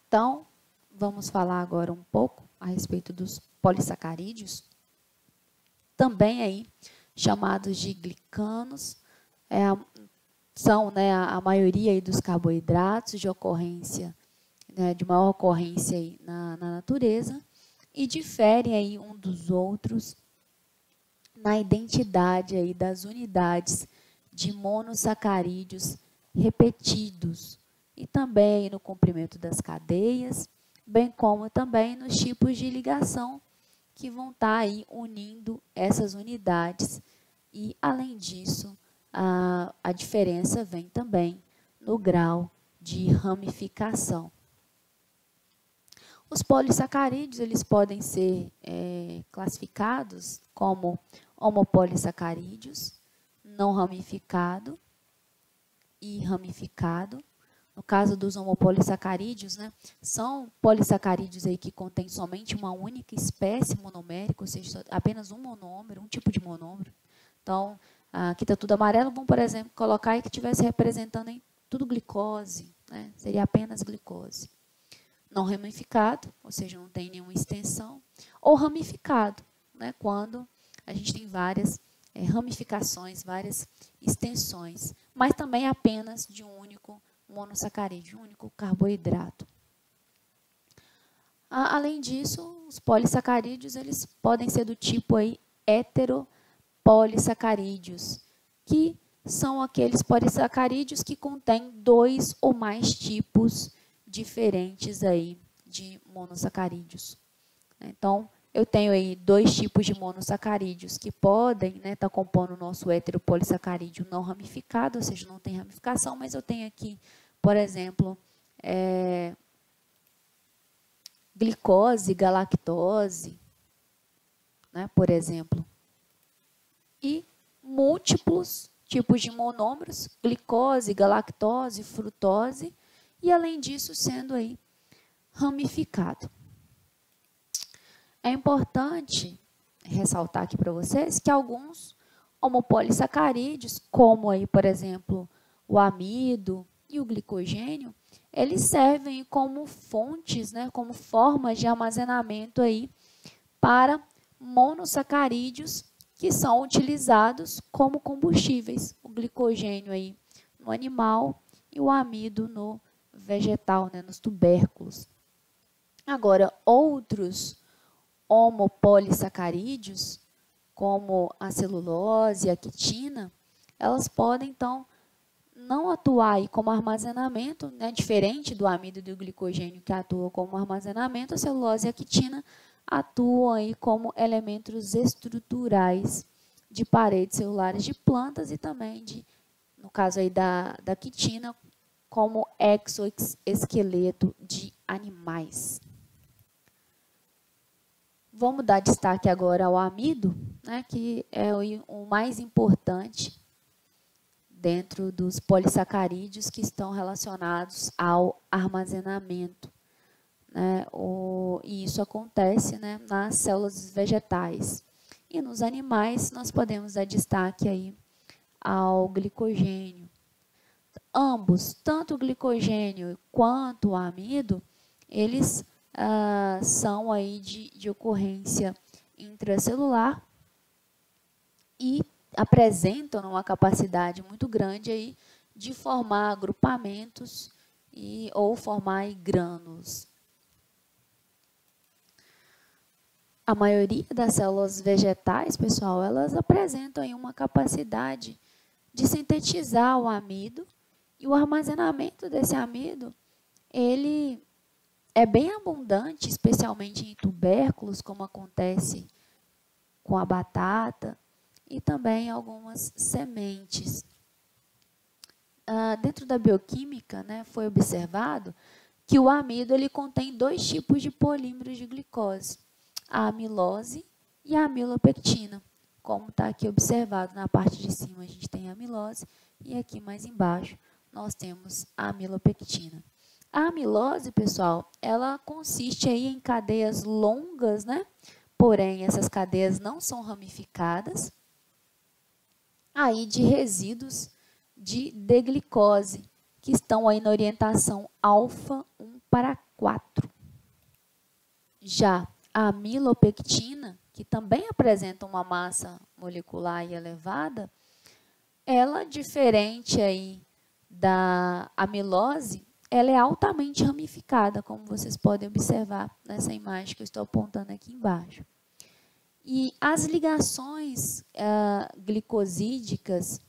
Então, vamos falar agora um pouco a respeito dos polissacarídeos, também aí chamados de glicanos, são, né, a maioria aí dos carboidratos de ocorrência, né, de maior ocorrência aí na natureza, e diferem aí um dos outros na identidade aí das unidades de monossacarídeos repetidos e também no comprimento das cadeias, bem como também nos tipos de ligação que vão estar aí unindo essas unidades. E, além disso, a diferença vem também no grau de ramificação. Os polissacarídeos, eles podem ser classificados como homopolissacarídeos, não ramificado e ramificado. No caso dos homopolissacarídeos, né, são polissacarídeos aí que contêm somente uma única espécie monomérica, ou seja, apenas um monômero, um tipo de monômero. Então, aqui está tudo amarelo, vamos, por exemplo, colocar aí que estivesse representando em tudo glicose, né, seria apenas glicose. Não ramificado, ou seja, não tem nenhuma extensão, ou ramificado, né, quando a gente tem várias ramificações, várias extensões, mas também apenas de um único monossacarídeo, um único carboidrato. Além disso, os polissacarídeos eles podem ser do tipo aí heteropolissacarídeos, que são aqueles polissacarídeos que contêm 2 ou mais tipos diferentes aí de monossacarídeos. Então, eu tenho aí 2 tipos de monossacarídeos que podem estar compondo o nosso heteropolissacarídeo não ramificado, ou seja, não tem ramificação, mas eu tenho aqui, por exemplo, glicose, galactose, né, por exemplo, e múltiplos tipos de monômeros, glicose, galactose, frutose, e além disso sendo aí ramificado. É importante ressaltar aqui para vocês que alguns homopolissacarídeos, como aí, por exemplo, o amido e o glicogênio, eles servem como fontes, né, como formas de armazenamento aí para monossacarídeos que são utilizados como combustíveis. O glicogênio aí no animal e o amido no vegetal, né, nos tubérculos. Agora, outros homopolissacarídeos, como a celulose e a quitina, elas podem, então, não atuar aí como armazenamento, né, diferente do amido e do glicogênio que atuam como armazenamento, a celulose e a quitina atuam aí como elementos estruturais de paredes celulares de plantas e também, no caso aí da quitina, como exoesqueleto de animais. Vamos dar destaque agora ao amido, né, que é o mais importante dentro dos polissacarídeos que estão relacionados ao armazenamento, né, e isso acontece, né, nas células vegetais. E nos animais nós podemos dar destaque aí ao glicogênio. Ambos, tanto o glicogênio quanto o amido, eles são aí de ocorrência intracelular e apresentam uma capacidade muito grande aí de formar agrupamentos ou formar aí grânulos. A maioria das células vegetais, pessoal, elas apresentam aí uma capacidade de sintetizar o amido e o armazenamento desse amido, ele é bem abundante, especialmente em tubérculos, como acontece com a batata, e também algumas sementes. Dentro da bioquímica, né, foi observado que o amido ele contém 2 tipos de polímeros de glicose, a amilose e a amilopectina. Como está aqui observado, na parte de cima a gente tem a amilose e aqui mais embaixo nós temos a amilopectina. A amilose, pessoal, ela consiste aí em cadeias longas, né? Porém, essas cadeias não são ramificadas, aí de resíduos de D-glicose, que estão aí na orientação alfa 1 para 4. Já a amilopectina, que também apresenta uma massa molecular elevada, ela, diferente aí da amilose, ela é altamente ramificada, como vocês podem observar nessa imagem que eu estou apontando aqui embaixo. E as ligações glicosídicas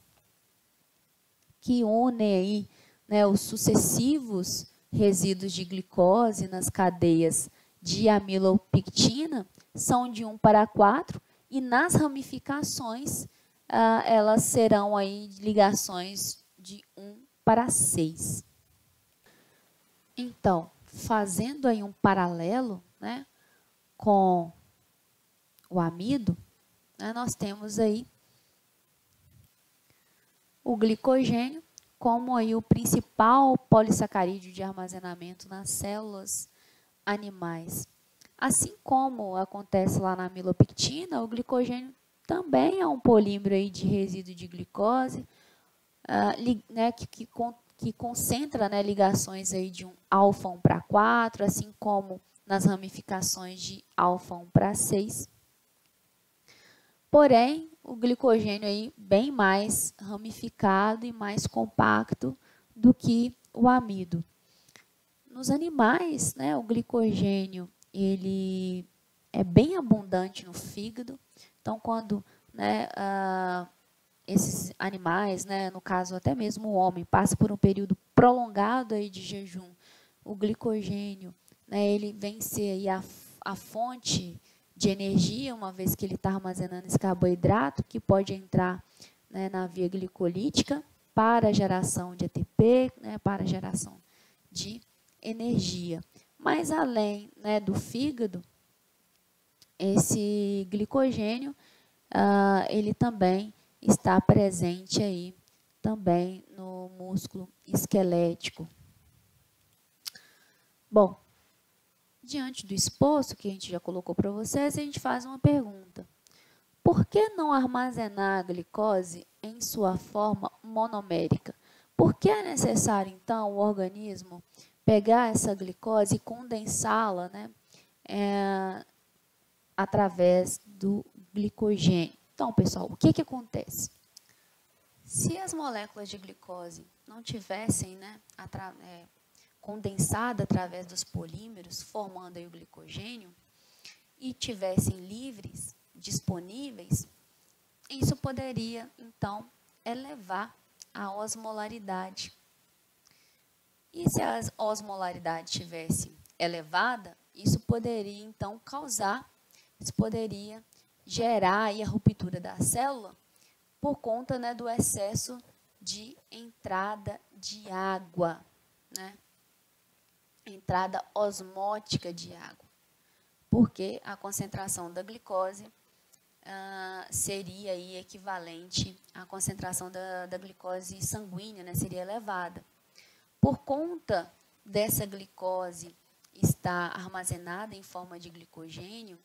que unem aí, né, os sucessivos resíduos de glicose nas cadeias de amilopectina são de 1 para 4 e nas ramificações elas serão aí ligações de 1 para 6. Então, fazendo aí um paralelo, né, com o amido, né, nós temos aí o glicogênio como aí o principal polissacarídeo de armazenamento nas células animais. Assim como acontece lá na amilopectina, o glicogênio também é um polímero aí de resíduo de glicose, né, que concentra, né, ligações aí de um alfa 1 para 4, assim como nas ramificações de alfa 1 para 6. Porém, o glicogênio aí bem mais ramificado e mais compacto do que o amido. Nos animais, né, o glicogênio ele é bem abundante no fígado. Então, quando, né, esses animais, né, no caso até mesmo o homem, passa por um período prolongado aí de jejum, o glicogênio, né, ele vem ser aí a fonte de energia, uma vez que ele está armazenando esse carboidrato, que pode entrar, né, na via glicolítica para a geração de ATP, né, para a geração de energia. Mas além, né, do fígado, esse glicogênio, ele também está presente aí também no músculo esquelético. Bom, diante do exposto que a gente já colocou para vocês, a gente faz uma pergunta. Por que não armazenar a glicose em sua forma monomérica? Por que é necessário, então, o organismo pegar essa glicose e condensá-la, né, através do glicogênio? Então, pessoal, o que acontece? Se as moléculas de glicose não tivessem, né, condensada através dos polímeros, formando aí o glicogênio, e tivessem livres, disponíveis, isso poderia, então, elevar a osmolaridade. E se a osmolaridade estivesse elevada, isso poderia, então, isso poderia gerar aí a ruptura da célula por conta, né, do excesso de entrada de água, né? Entrada osmótica de água, porque a concentração da glicose seria aí equivalente à concentração da glicose sanguínea, né, seria elevada. Por conta dessa glicose estar armazenada em forma de glicogênio,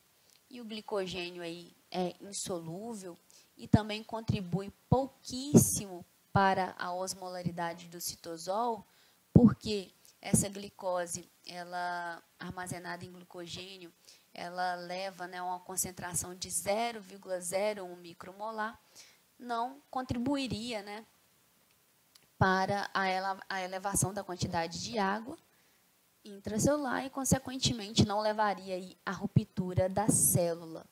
e o glicogênio aí é insolúvel e também contribui pouquíssimo para a osmolaridade do citosol, porque essa glicose, ela armazenada em glicogênio, ela leva, né, uma concentração de 0,01 micromolar, não contribuiria, né, para a elevação da quantidade de água intracelular e, consequentemente, não levaria aí à ruptura da célula.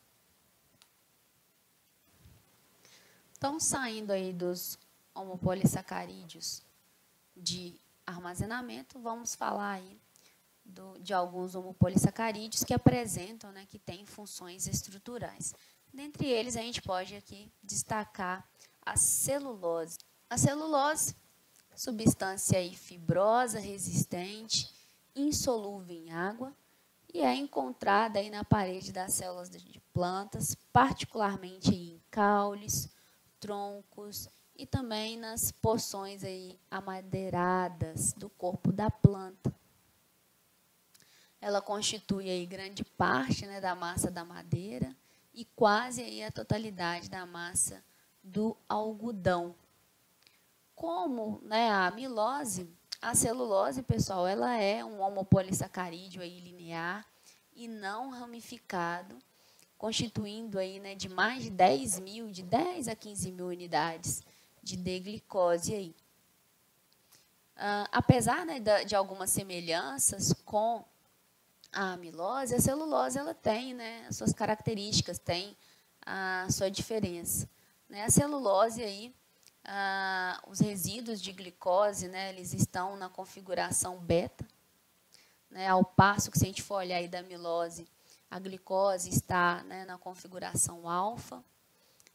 Então, saindo aí dos homopolissacarídeos de armazenamento, vamos falar aí de alguns homopolissacarídeos que apresentam, né, que têm funções estruturais. Dentre eles, a gente pode aqui destacar a celulose. A celulose, substância aí fibrosa, resistente, insolúvel em água, e é encontrada aí na parede das células de plantas, particularmente em caules, troncos e também nas porções aí amadeiradas do corpo da planta. Ela constitui aí grande parte, né, da massa da madeira e quase aí a totalidade da massa do algodão. Como, né, a amilose, A celulose, pessoal, ela é um homopolissacarídeo aí linear e não ramificado, constituindo aí, né, de mais de 10.000, de 10 a 15.000 unidades de D-glicose aí. Apesar, né, de algumas semelhanças com a amilose, a celulose ela tem, né, as suas características, tem a sua diferença. Né? A celulose aí, os resíduos de glicose, né, eles estão na configuração beta, né, ao passo que, se a gente for olhar aí da amilose, a glicose está, né, na configuração alfa.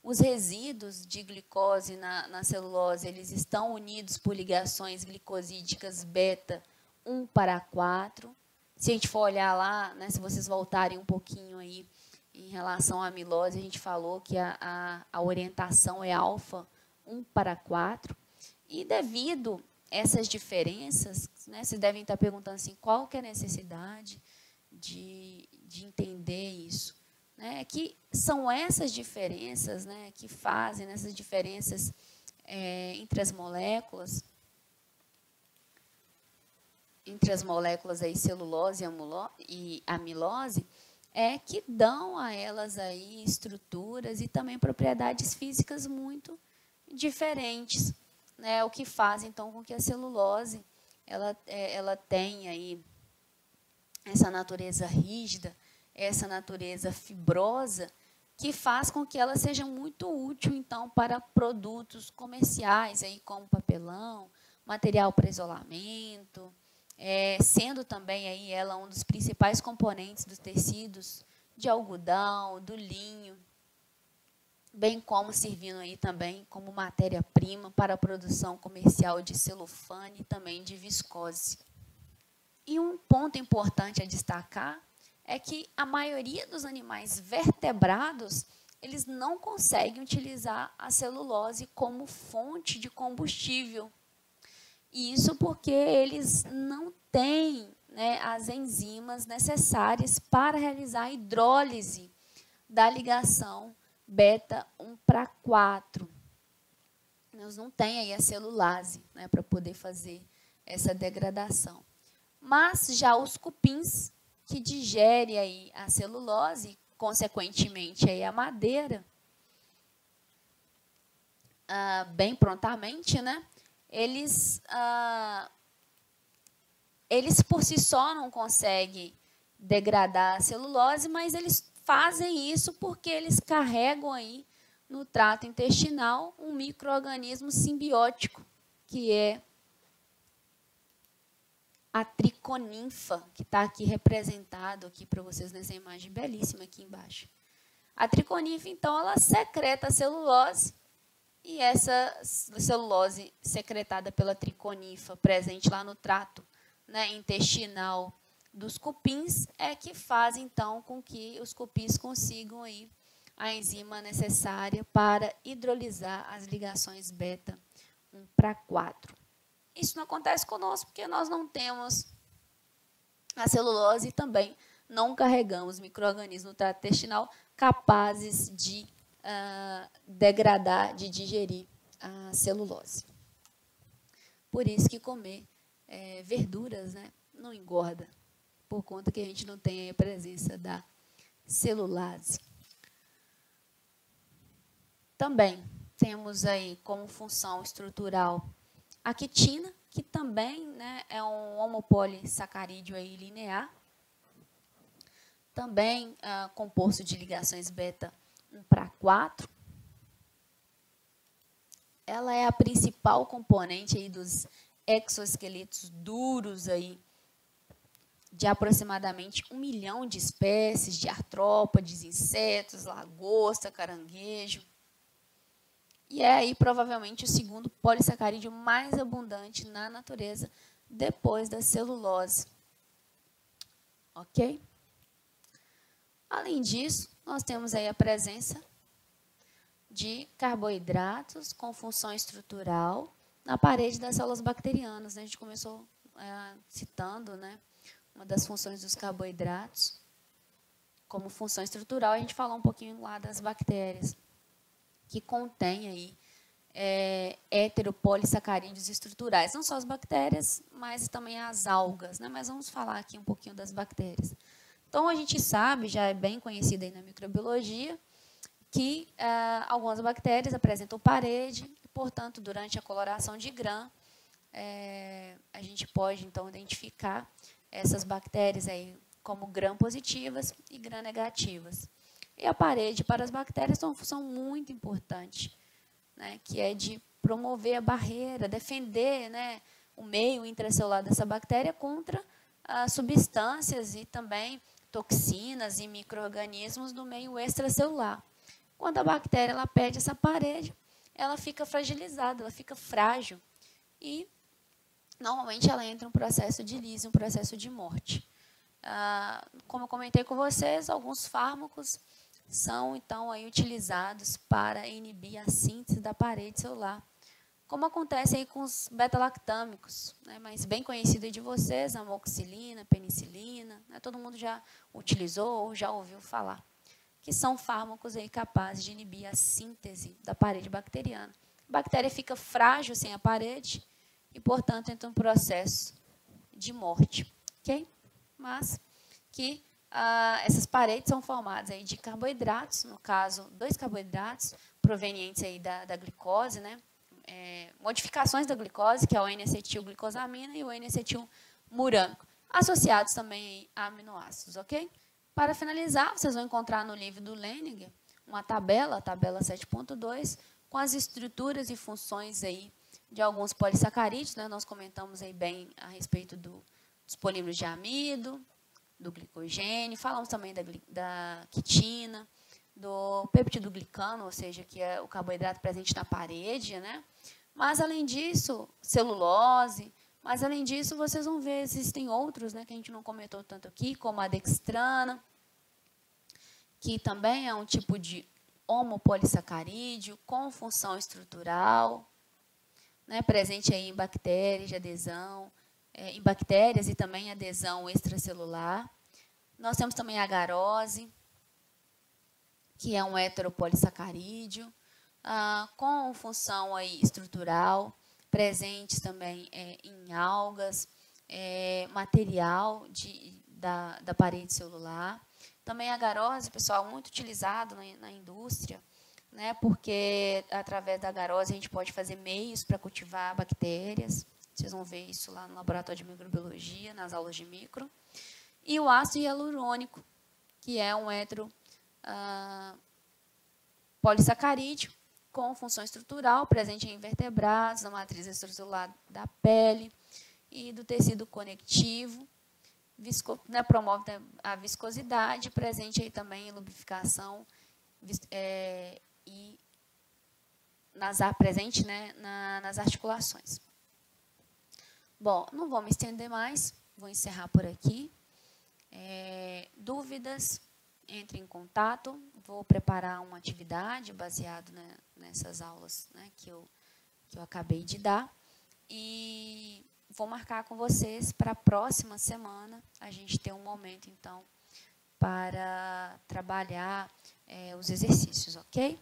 Os resíduos de glicose na celulose, eles estão unidos por ligações glicosídicas beta 1:4. Se a gente for olhar lá, né, se vocês voltarem um pouquinho aí em relação à amilose, a gente falou que a orientação é alfa 1:4. E devido a essas diferenças, né, vocês devem estar perguntando assim, qual que é a necessidade de entender isso? Né, que são essas diferenças, né, que fazem essas diferenças entre as moléculas aí, celulose e amilose, que dão a elas aí estruturas e também propriedades físicas muito diferentes, né, o que faz então com que a celulose ela tenha aí essa natureza rígida, essa natureza fibrosa, que faz com que ela seja muito útil, então, para produtos comerciais, aí, como papelão, material para isolamento, sendo também aí ela um dos principais componentes dos tecidos de algodão, do linho, bem como servindo aí também como matéria-prima para a produção comercial de celofane e também de viscose. E um ponto importante a destacar é que a maioria dos animais vertebrados, eles não conseguem utilizar a celulose como fonte de combustível. E isso porque eles não têm, né, as enzimas necessárias para realizar a hidrólise da ligação beta 1:4. Eles não têm aí a celulase, né, para poder fazer essa degradação. Mas já os cupins, que digerem aí a celulose, consequentemente aí a madeira, bem prontamente, né? Eles por si só não conseguem degradar a celulose, mas eles fazem isso porque eles carregam aí no trato intestinal um micro-organismo simbiótico, que é a triconinfa, que está aqui representado aqui para vocês nessa imagem belíssima aqui embaixo. A triconinfa, então, ela secreta a celulose, e essa celulose secretada pela triconinfa, presente lá no trato, né, intestinal dos cupins, é que faz, então, com que os cupins consigam aí a enzima necessária para hidrolisar as ligações beta 1:4. Isso não acontece conosco porque nós não temos a celulose e também não carregamos micro-organismos no trato intestinal capazes de degradar, de digerir a celulose. Por isso que comer verduras, né, não engorda, por conta que a gente não tem a presença da celulase. Também temos aí como função estrutural a quitina, que também, né, é um homopolissacarídeo aí linear, também composto de ligações beta 1:4. Ela é a principal componente aí dos exoesqueletos duros aí, de aproximadamente 1 milhão de espécies de artrópodes, insetos, lagosta, caranguejo. E é aí provavelmente o segundo polissacarídeo mais abundante na natureza, depois da celulose. Ok? Além disso, nós temos aí a presença de carboidratos com função estrutural na parede das células bacterianas. Né? A gente começou citando, né, uma das funções dos carboidratos como função estrutural. A gente falou um pouquinho lá das bactérias, que contém aí heteropolissacarídeos estruturais. Não só as bactérias, mas também as algas, né? Mas vamos falar aqui um pouquinho das bactérias. Então, a gente sabe, já é bem conhecido aí na microbiologia, que algumas bactérias apresentam parede e, portanto, durante a coloração de Gram, a gente pode, então, identificar essas bactérias aí como gram-positivas e gram-negativas. E a parede para as bactérias tem uma função muito importante, né, que é de promover a barreira, defender, né, o meio intracelular dessa bactéria contra substâncias e também toxinas e micro-organismos do meio extracelular. Quando a bactéria ela perde essa parede, ela fica fragilizada, ela fica frágil e normalmente ela entra em um processo de lise, um processo de morte. Como eu comentei com vocês, alguns fármacos são então aí utilizados para inibir a síntese da parede celular, como acontece aí com os beta-lactâmicos, né, mas bem conhecido aí de vocês, amoxicilina, penicilina, né, todo mundo já utilizou ou já ouviu falar, que são fármacos aí capazes de inibir a síntese da parede bacteriana. A bactéria fica frágil sem a parede e, portanto, entra um processo de morte, ok? Mas que essas paredes são formadas aí de carboidratos, no caso, 2 carboidratos provenientes aí da glicose, né? Modificações da glicose, que é o N-acetilglicosamina e o N-acetilmurâmico, associados também a aminoácidos, ok? Para finalizar, vocês vão encontrar no livro do Leninger uma tabela, a tabela 7.2, com as estruturas e funções aí de alguns polissacarídeos, né? Nós comentamos aí bem a respeito dos polímeros de amido, do glicogênio, falamos também da quitina, do peptidoglicano, ou seja, que é o carboidrato presente na parede, né? Mas, além disso, celulose, mas, além disso, vocês vão ver, existem outros, né, que a gente não comentou tanto aqui, como a dextrana, que também é um tipo de homopolissacarídeo com função estrutural, né, presente aí em bactérias de adesão, em bactérias e também adesão extracelular. Nós temos também a agarose, que é um heteropolissacarídeo, com função aí estrutural, presentes também em algas, material da parede celular. Também a agarose, pessoal, muito utilizado na indústria, né, porque através da agarose a gente pode fazer meios para cultivar bactérias. Vocês vão ver isso lá no laboratório de microbiologia, nas aulas de micro. E o ácido hialurônico, que é um polissacarídeo com função estrutural, presente em invertebrados, na matriz extracelular da pele e do tecido conectivo, né, promove a viscosidade, presente aí também em lubrificação e presente, né, nas articulações. Bom, não vou me estender mais, vou encerrar por aqui. Dúvidas, entre em contato, vou preparar uma atividade baseada, né, nessas aulas, né, que eu acabei de dar e vou marcar com vocês para a próxima semana a gente ter um momento, então, para trabalhar os exercícios, ok?